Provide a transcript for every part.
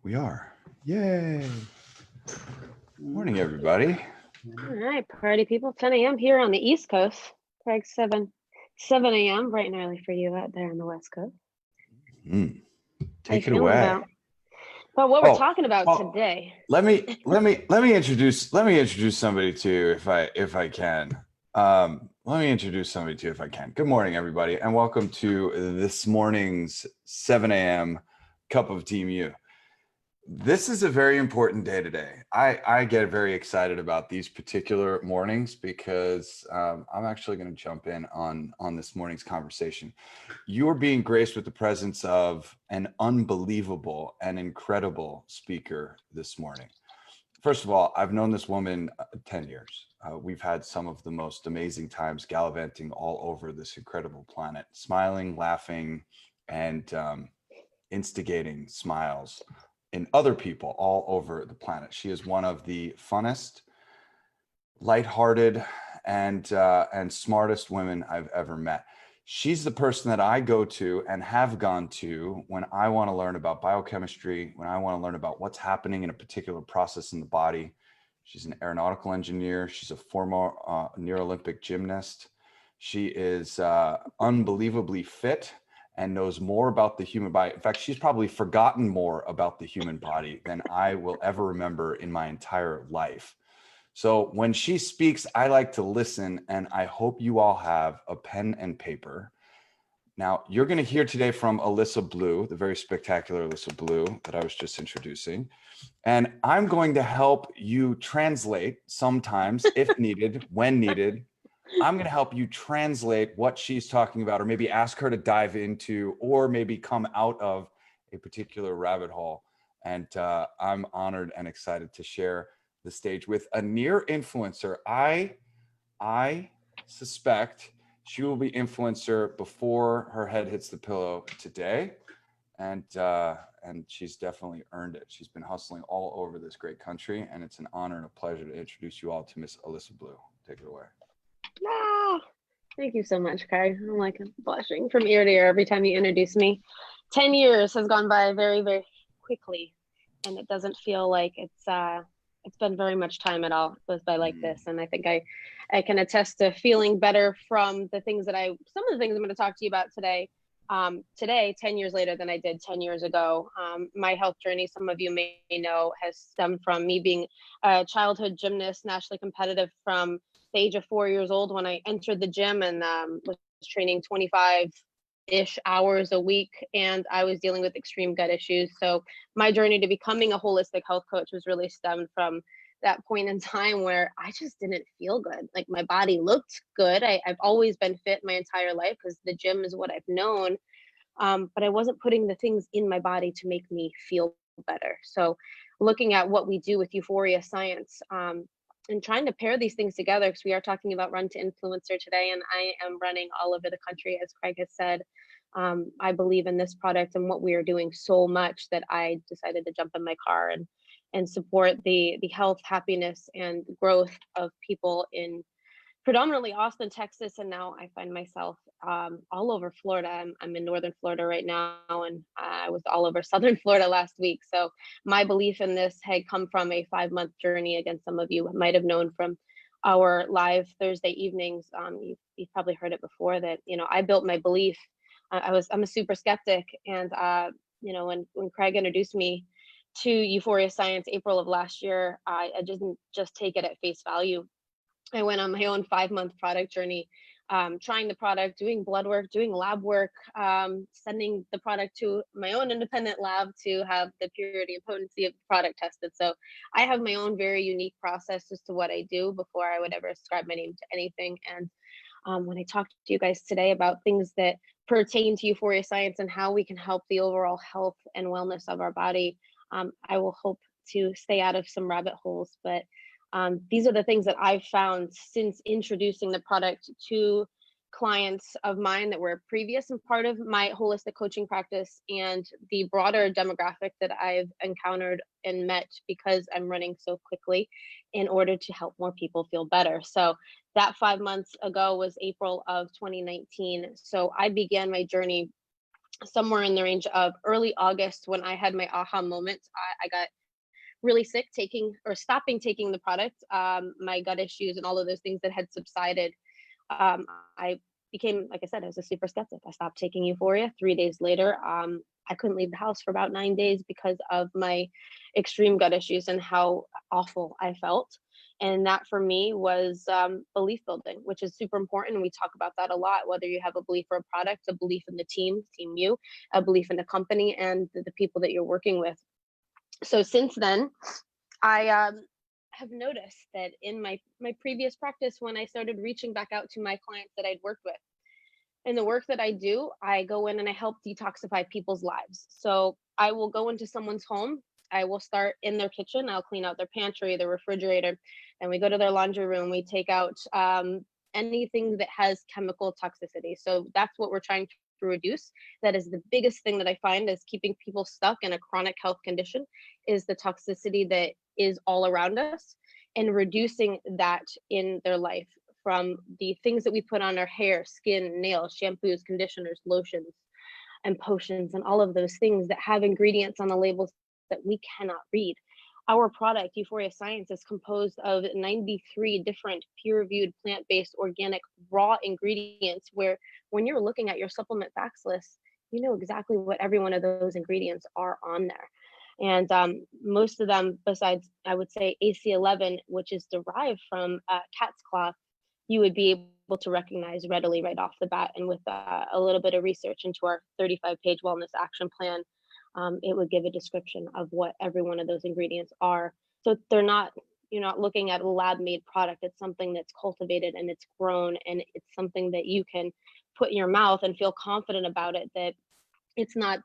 We are. Yay. Morning, everybody. All right, party people. 10 a.m. here on the East Coast. Craig, 7 a.m. bright and early for you out there on the West Coast. Take it away. About what we're talking about today. Let me introduce somebody too, if I can. Let me introduce somebody too, if I can. Good morning, everybody, and welcome to this morning's 7 a.m. cup of TeamÜ. This is a very important day today. I get very excited about these particular mornings because I'm actually going to jump in on this morning's conversation. You're being graced with the presence of an unbelievable and incredible speaker this morning. First of all, I've known this woman 10 years. We've had some of the most amazing times gallivanting all over this incredible planet, smiling, laughing, and instigating smiles in other people all over the planet. She is one of the funnest, lighthearted, and smartest women I've ever met. She's the person that I go to and have gone to when I want to learn about biochemistry, when I want to learn about what's happening in a particular process in the body. She's an aeronautical engineer. She's a former Olympic gymnast. She is unbelievably fit and knows more about the human body. In fact, she's probably forgotten more about the human body than I will ever remember in my entire life. So when she speaks, I like to listen, and I hope you all have a pen and paper. Now, you're going to hear today from Alyssa Blue, the very spectacular Alyssa Blue that I was just introducing. And I'm going to help you translate sometimes, if needed, when needed. I'm going to help you translate what she's talking about, or maybe ask her to dive into, or maybe come out of a particular rabbit hole. And I'm honored and excited to share the stage with a near influencer. I suspect she will be influencer before her head hits the pillow today. And she's definitely earned it. She's been hustling all over this great country, and it's an honor and a pleasure to introduce you all to Miss Alyssa Blue. Take it away. Ah, thank you so much, Craig. I'm like blushing from ear to ear every time you introduce me. 10 years has gone by very, very quickly, and it doesn't feel like it's been very much time at all. It goes by like this. And I think I can attest to feeling better from the things some of the things I'm going to talk to you about today. Today, 10 years later than I did 10 years ago. My health journey, some of you may know, has stemmed from me being a childhood gymnast, nationally competitive from the age of 4 years old when I entered the gym and was training 25-ish hours a week, and I was dealing with extreme gut issues. So my journey to becoming a holistic health coach was really stemmed from that point in time where I just didn't feel good. Like my body looked good. I've always been fit my entire life because the gym is what I've known. But I wasn't putting the things in my body to make me feel better. So looking at what we do with Euphoria Science, and trying to pair these things together, because we are talking about Run to Influencer today, and I am running all over the country, as Craig has said. I believe in this product and what we are doing so much that I decided to jump in my car and support the health, happiness, and growth of people in predominantly Austin, Texas, and now I find myself all over Florida. I'm in northern Florida right now, and I was all over southern Florida last week. So my belief in this had come from a 5-month journey. Again, some of you might have known from our live Thursday evenings. You've probably heard it before that, I built my belief. I'm a super skeptic, and when Craig introduced me to Euphoria Science April of last year, I didn't just take it at face value. I went on my own 5-month product journey, trying the product, doing blood work, doing lab work, sending the product to my own independent lab to have the purity and potency of the product tested. So I have my own very unique process as to what I do before I would ever ascribe my name to anything. And when I talk to you guys today about things that pertain to Euphoria Science and how we can help the overall health and wellness of our body, I will hope to stay out of some rabbit holes, but these are the things that I've found since introducing the product to clients of mine that were previous and part of my holistic coaching practice, and the broader demographic that I've encountered and met because I'm running so quickly in order to help more people feel better. So that 5 months ago was April of 2019. So I began my journey somewhere in the range of early August when I had my aha moment. I got really sick stopping taking the product. My gut issues and all of those things that had subsided. I became, like I said, I was a super skeptic. I stopped taking Euphoria. 3 days later, I couldn't leave the house for about 9 days because of my extreme gut issues and how awful I felt. And that for me was belief building, which is super important. And we talk about that a lot, whether you have a belief for a product, a belief in the TeamÜ, a belief in the company and the people that you're working with. So since then, I have noticed that in my previous practice, when I started reaching back out to my clients that I'd worked with, in the work that I do, I go in and I help detoxify people's lives. So I will go into someone's home. I will start in their kitchen. I'll clean out their pantry, their refrigerator, and we go to their laundry room. We take out anything that has chemical toxicity. So that's what we're trying to reduce. That is the biggest thing that I find is keeping people stuck in a chronic health condition is the toxicity that is all around us, and reducing that in their life from the things that we put on our hair, skin, nails, shampoos, conditioners, lotions, and potions, and all of those things that have ingredients on the labels that we cannot read. Our product, Euphoria Science, is composed of 93 different peer-reviewed, plant-based, organic, raw ingredients, where when you're looking at your supplement facts list, you know exactly what every one of those ingredients are on there. And most of them, besides, I would say, AC11, which is derived from cat's claw, you would be able to recognize readily right off the bat. And with a little bit of research into our 35-page wellness action plan, it would give a description of what every one of those ingredients are. So you're not looking at a lab-made product. It's something that's cultivated and it's grown, and it's something that you can put in your mouth and feel confident about it, that it's not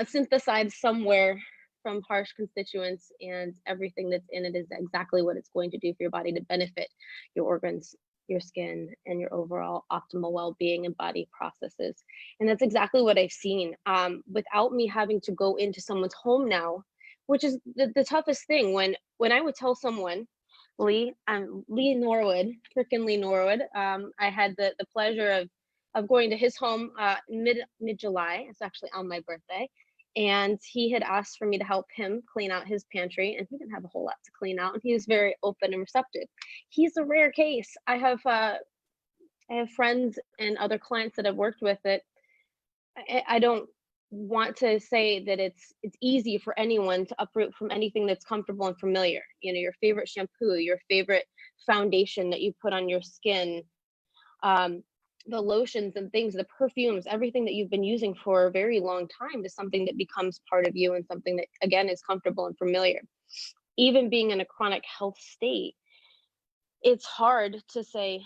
synthesized somewhere from harsh constituents, and everything that's in it is exactly what it's going to do for your body to benefit your organs, your skin, and your overall optimal well-being and body processes. And that's exactly what I've seen, without me having to go into someone's home now, which is the toughest thing. When I would tell someone, Lee Norwood, freaking Lee Norwood, I had the pleasure of going to his home mid July. It's actually on my birthday, and he had asked for me to help him clean out his pantry, and he didn't have a whole lot to clean out, and he was very open and receptive. He's a rare case. I have friends and other clients that I've worked with that I don't want to say that it's easy for anyone to uproot from anything that's comfortable and familiar. You know, your favorite shampoo, your favorite foundation that you put on your skin, the lotions and things, the perfumes, everything that you've been using for a very long time is something that becomes part of you, and something that, again, is comfortable and familiar. Even being in a chronic health state, it's hard to say,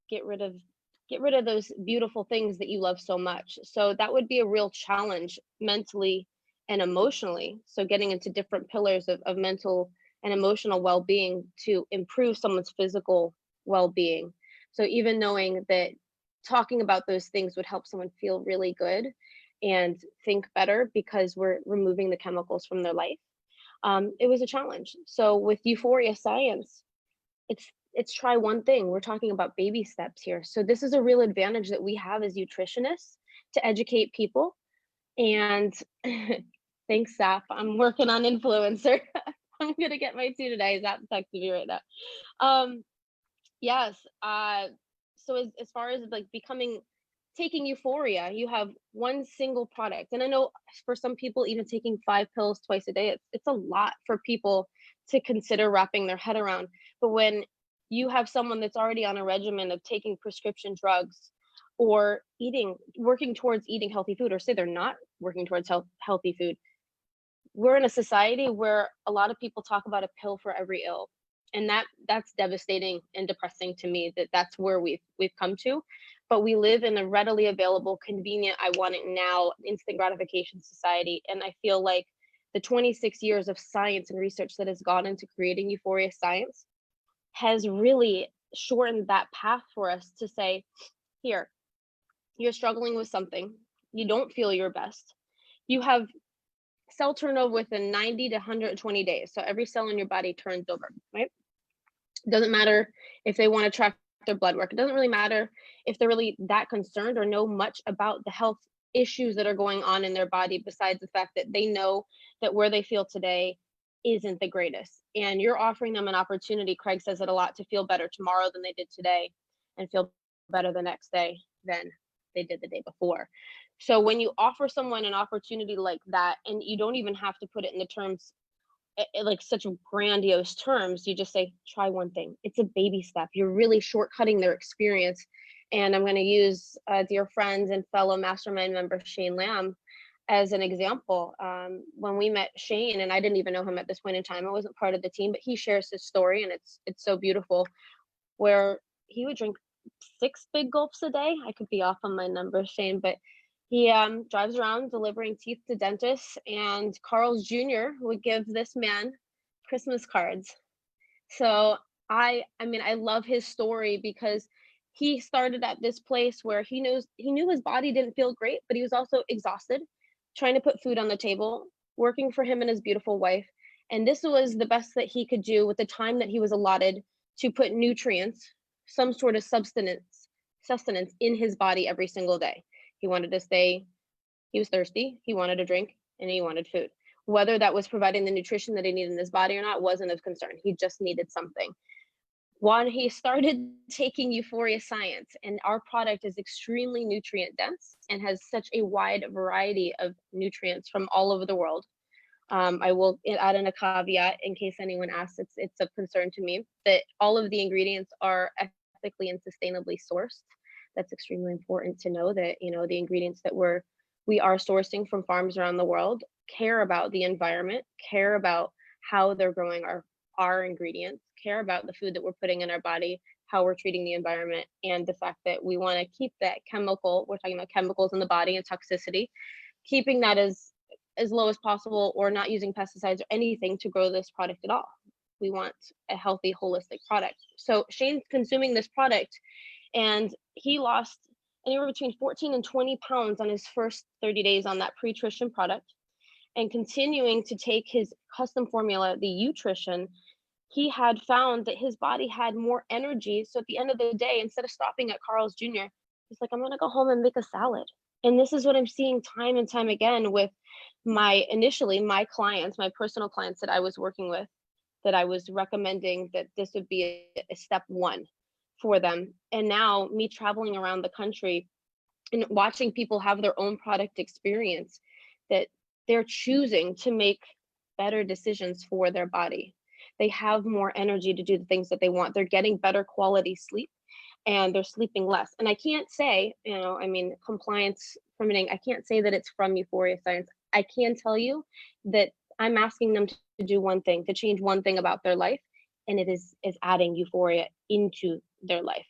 get rid of those beautiful things that you love so much. So that would be a real challenge mentally and emotionally. So getting into different pillars of mental and emotional well-being to improve someone's physical well-being. So even knowing that talking about those things would help someone feel really good and think better because we're removing the chemicals from their life, it was a challenge. So with Euphoria Science, it's try one thing. We're talking about baby steps here. So this is a real advantage that we have as nutritionists to educate people. And thanks, Saf. I'm working on influencer. I'm gonna get my two today. Zap texting me right now. Yes. So as far as like taking Euphoria, you have one single product. And I know for some people, even taking 5 pills twice a day, it's a lot for people to consider wrapping their head around. But when you have someone that's already on a regimen of taking prescription drugs, or working towards eating healthy food, or say they're not working towards healthy food, we're in a society where a lot of people talk about a pill for every ill. And that's devastating and depressing to me, that's where we've come to. But we live in a readily available, convenient, I want it now, instant gratification society. And I feel like the 26 years of science and research that has gone into creating Euphoria Science has really shortened that path for us to say, here, you're struggling with something, you don't feel your best, you have cell turnover within 90 to 120 days. So every cell in your body turns over, right? It doesn't matter if they want to track their blood work. It doesn't really matter if they're really that concerned or know much about the health issues that are going on in their body besides the fact that they know that where they feel today isn't the greatest. And you're offering them an opportunity, Craig says it a lot, to feel better tomorrow than they did today and feel better the next day than they did the day before. So when you offer someone an opportunity like that, and you don't even have to put it in the terms like such grandiose terms, you just say, try one thing. It's a baby step. You're really shortcutting their experience. And I'm going to use dear friends and fellow mastermind member Shane Lamb as an example. When we met Shane, and I didn't even know him at this point in time, I wasn't part of the team, but he shares his story, and it's so beautiful, where he would drink 6 big gulps a day. I could be off on my numbers, Shane, but he drives around delivering teeth to dentists, and Carl's Jr. would give this man Christmas cards. So I mean, I love his story because he started at this place where he knew his body didn't feel great, but he was also exhausted, trying to put food on the table, working for him and his beautiful wife. And this was the best that he could do with the time that he was allotted to put nutrients, some sort of sustenance in his body every single day. He wanted to stay, he was thirsty, he wanted a drink, and he wanted food. Whether that was providing the nutrition that he needed in his body or not wasn't of concern. He just needed something. When he started taking Euphoria Science, and our product is extremely nutrient dense and has such a wide variety of nutrients from all over the world. I will add in a caveat in case anyone asks. It's a concern to me that all of the ingredients are ethically and sustainably sourced. That's extremely important to know, that the ingredients that we are sourcing from farms around the world care about the environment, care about how they're growing our ingredients, care about the food that we're putting in our body, how we're treating the environment, and the fact that we want to keep that chemical, we're talking about chemicals in the body and toxicity, keeping that as low as possible, or not using pesticides or anything to grow this product at all. We want a healthy, holistic product. So Shane's consuming this product, and he lost anywhere between 14 and 20 pounds on his first 30 days on that pre-trition product. And continuing to take his custom formula, the Nutrition, he had found that his body had more energy. So at the end of the day, instead of stopping at Carl's Jr., he's like, I'm going to go home and make a salad. And this is what I'm seeing time and time again with my clients, my personal clients that I was working with, that I was recommending that this would be a step one for them. And now me traveling around the country and watching people have their own product experience, that they're choosing to make better decisions for their body. They have more energy to do the things that they want. They're getting better quality sleep, and they're sleeping less. And I can't say, I mean, compliance permitting, I can't say that it's from Euphoria Science. I can tell you that I'm asking them to do one thing, to change one thing about their life, and it is adding Euphoria into their life.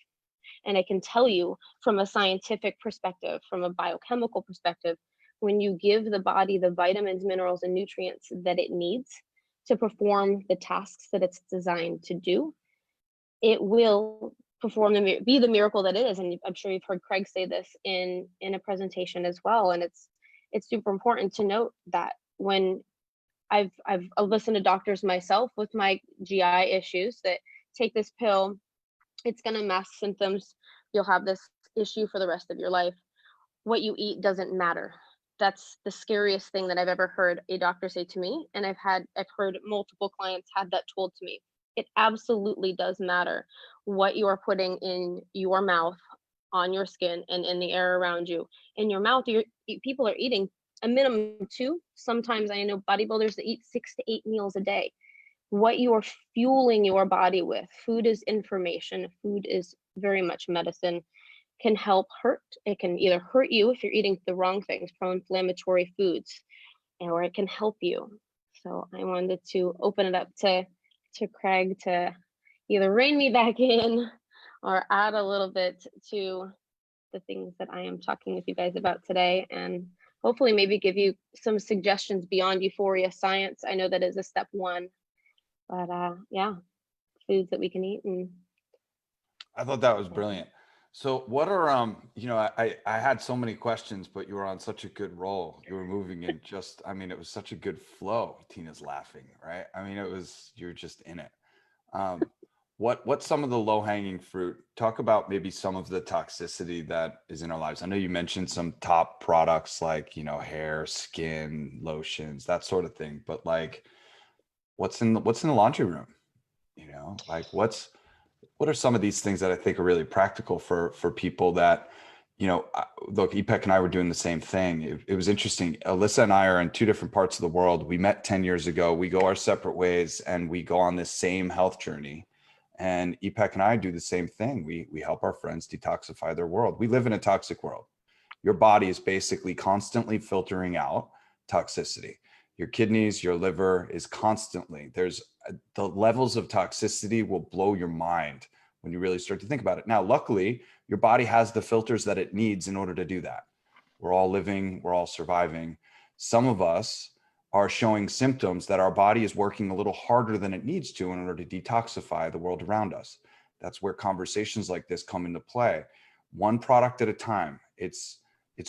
And I can tell you from a scientific perspective, from a biochemical perspective, when you give the body the vitamins, minerals, and nutrients that it needs to perform the tasks that it's designed to do, it will be the miracle that it is. And I'm sure you've heard Craig say this in a presentation as well. And it's super important to note that when I've listened to doctors myself with my GI issues that take this pill, it's going to mask symptoms. You'll have this issue for the rest of your life. What you eat doesn't matter. That's the scariest thing that I've ever heard a doctor say to me. And I've heard multiple clients have that told to me. It absolutely does matter what you are putting in your mouth, on your skin, and in the air around you. In your mouth, people are eating a minimum 2. Sometimes I know bodybuilders that eat 6 to 8 meals a day. What you are fueling your body with. Food is information. Food is very much medicine. Can help hurt. It can either hurt you if you're eating the wrong things, pro-inflammatory foods, or it can help you. So I wanted to open it up to Craig to either rein me back in or add a little bit to the things that I am talking with you guys about today, and hopefully maybe give you some suggestions beyond Euphoria Science. I know that is a step one, but yeah, foods that we can eat. And I thought that was brilliant. So what are I had so many questions, but you were on such a good roll. You were moving in just, I mean, it was such a good flow. Tina's laughing, right? I mean, you're just in it. what's some of the low hanging fruit? Talk about maybe some of the toxicity that is in our lives. I know you mentioned some top products like, hair, skin, lotions, that sort of thing, but like what's in the laundry room? Like what are some of these things that I think are really practical for people that, look, EPEC and I were doing the same thing. It was interesting. Alyssa and I are in two different parts of the world. We met 10 years ago. We go our separate ways and we go on this same health journey. And EPEC and I do the same thing. We help our friends detoxify their world. We live in a toxic world. Your body is basically constantly filtering out toxicity. Your kidneys, your liver is constantly, the levels of toxicity will blow your mind when you really start to think about it. Now, luckily, your body has the filters that it needs in order to do that. We're all living, we're all surviving. Some of us are showing symptoms that our body is working a little harder than it needs to in order to detoxify the world around us. That's where conversations like this come into play. One product at a time. It's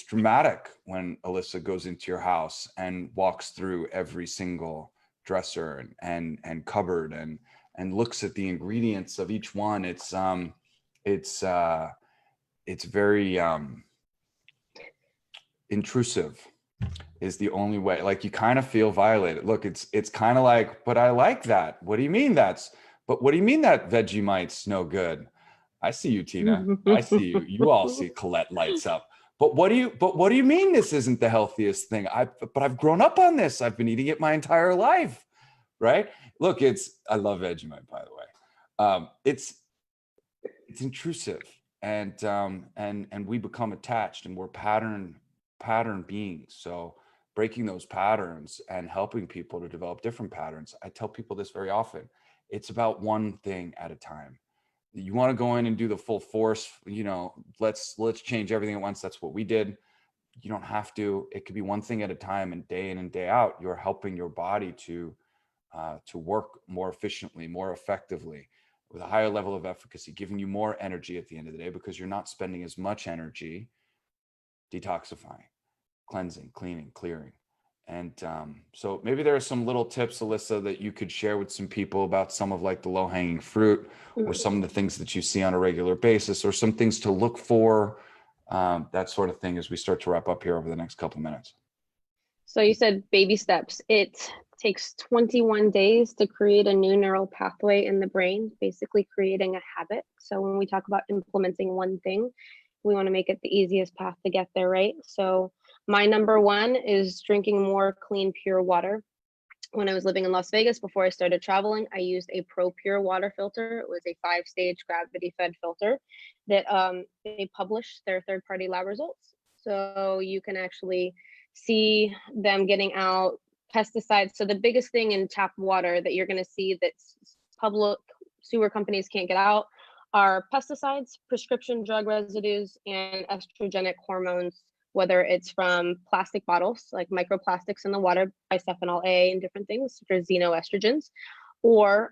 dramatic when Alyssa goes into your house and walks through every single dresser and cupboard and looks at the ingredients of each one. It's very intrusive is the only way. Like, you kind of feel violated. Look, it's kind of like, but I like that. What do you mean but what do you mean that Vegemite's no good? I see you, Tina. I see you. You all see Colette lights up. But what do you mean this isn't the healthiest thing? But I've grown up on this. I've been eating it my entire life. Right? Look, I love Vegemite, by the way. It's intrusive, and we become attached, and we're pattern beings. So breaking those patterns and helping people to develop different patterns. I tell people this very often. It's about one thing at a time. You want to go in and do the full force, let's change everything at once. That's what we did. You don't have to. It could be one thing at a time, and day in and day out, you're helping your body to work more efficiently, more effectively, with a higher level of efficacy, giving you more energy at the end of the day because you're not spending as much energy detoxifying, cleansing, cleaning, clearing. And so maybe there are some little tips, Alyssa, that you could share with some people about some of like the low hanging fruit or some of the things that you see on a regular basis or some things to look for, that sort of thing as we start to wrap up here over the next couple of minutes. So you said baby steps. It takes 21 days to create a new neural pathway in the brain, basically creating a habit. So when we talk about implementing one thing, we want to make it the easiest path to get there, right? So my number one is drinking more clean, pure water. When I was living in Las Vegas before I started traveling, I used a Pro Pure water filter. It was a 5-stage gravity fed filter that they published their third-party lab results. So you can actually see them getting out pesticides. So the biggest thing in tap water that you're going to see that public sewer companies can't get out are pesticides, prescription drug residues, and estrogenic hormones, whether it's from plastic bottles, like microplastics in the water, bisphenol A and different things, which are xenoestrogens, or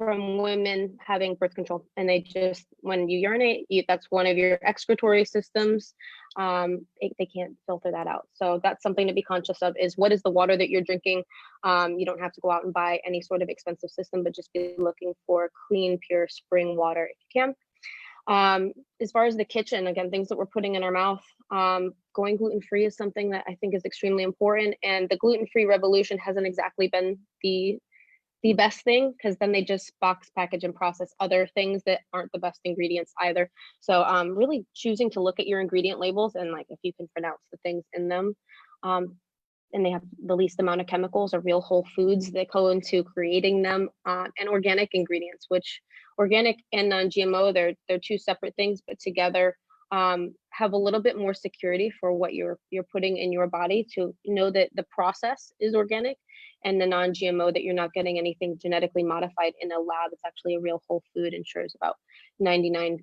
from women having birth control. And they just, when you urinate, that's one of your excretory systems. They can't filter that out. So that's something to be conscious of, is what is the water that you're drinking. You don't have to go out and buy any sort of expensive system, but just be looking for clean, pure spring water if you can. As far as the kitchen, again, things that we're putting in our mouth, going gluten-free is something that I think is extremely important. And the gluten-free revolution hasn't exactly been the best thing, because then they just box, package, and process other things that aren't the best ingredients either. So really choosing to look at your ingredient labels and like if you can pronounce the things in them, and they have the least amount of chemicals or real whole foods that go into creating them, and organic ingredients, which organic and non-GMO, they're two separate things, but together have a little bit more security for what you're putting in your body, to know that the process is organic, and the non-GMO, that you're not getting anything genetically modified in a lab. It's actually a real whole food, ensures about 99%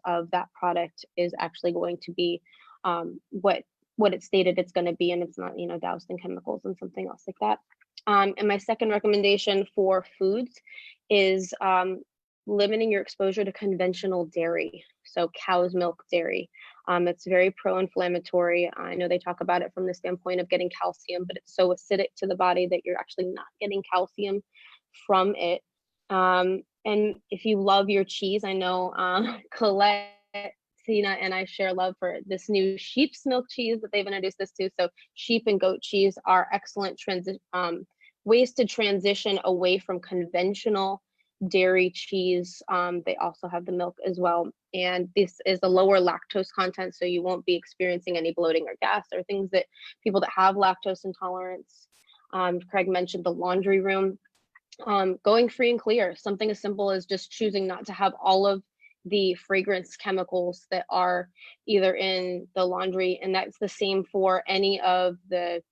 of that product is actually going to be what it stated it's going to be, and it's not, doused in chemicals and something else like that. And my second recommendation for foods is limiting your exposure to conventional dairy. So cow's milk dairy. It's very pro-inflammatory. I know they talk about it from the standpoint of getting calcium, but it's so acidic to the body that you're actually not getting calcium from it. And if you love your cheese, I know Colette, Tina, and I share love for this new sheep's milk cheese that they've introduced us to. So sheep and goat cheese are excellent ways to transition away from conventional dairy cheese. They also have the milk as well. And this is a lower lactose content, so you won't be experiencing any bloating or gas or things that people that have lactose intolerance. Craig mentioned the laundry room. Going free and clear, something as simple as just choosing not to have all of the fragrance chemicals that are either in the laundry, and that's the same for any of the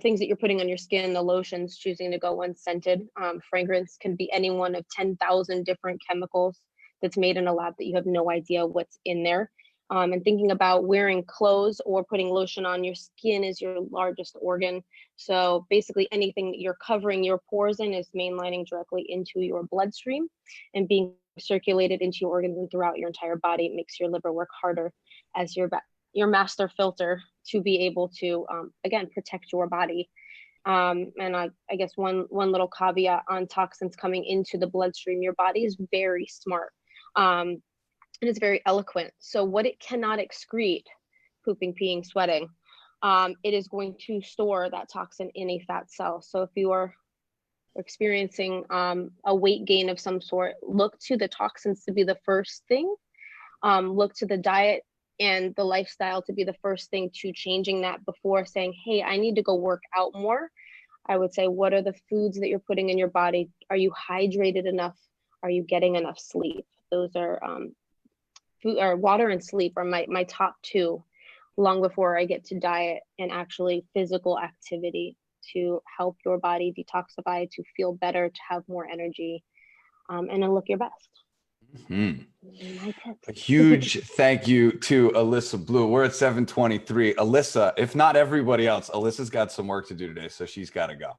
things that you're putting on your skin, the lotions, choosing to go unscented. Fragrance can be any one of 10,000 different chemicals that's made in a lab that you have no idea what's in there. And thinking about wearing clothes or putting lotion on, your skin is your largest organ. So basically anything that you're covering your pores in is mainlining directly into your bloodstream and being circulated into your organs and throughout your entire body. It makes your liver work harder as your master filter to be able to, again, protect your body. And I guess one little caveat on toxins coming into the bloodstream, your body is very smart. And it's very eloquent. So what it cannot excrete, pooping, peeing, sweating, it is going to store that toxin in a fat cell. So if you are experiencing a weight gain of some sort, look to the toxins to be the first thing. Look to the diet and the lifestyle to be the first thing to changing that before saying, hey, I need to go work out more. I would say, what are the foods that you're putting in your body? Are you hydrated enough? Are you getting enough sleep? Those are food, or water and sleep are my top two, long before I get to diet and actually physical activity to help your body detoxify, to feel better, to have more energy, and to look your best. A huge thank you to Alyssa Blue. We're at 7:23. Alyssa, if not everybody else, Alyssa's got some work to do today, so she's got to go.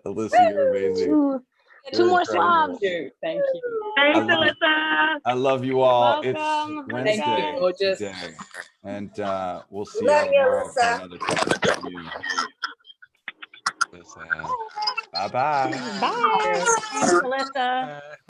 Alyssa, you're amazing. Two more swabs. Thank you. Thanks, Alyssa. I love you all. Welcome. It's Wednesday today, and we'll see you all tomorrow for another cup of TeamÜ. Bye-bye. Bye. Thanks, Alyssa.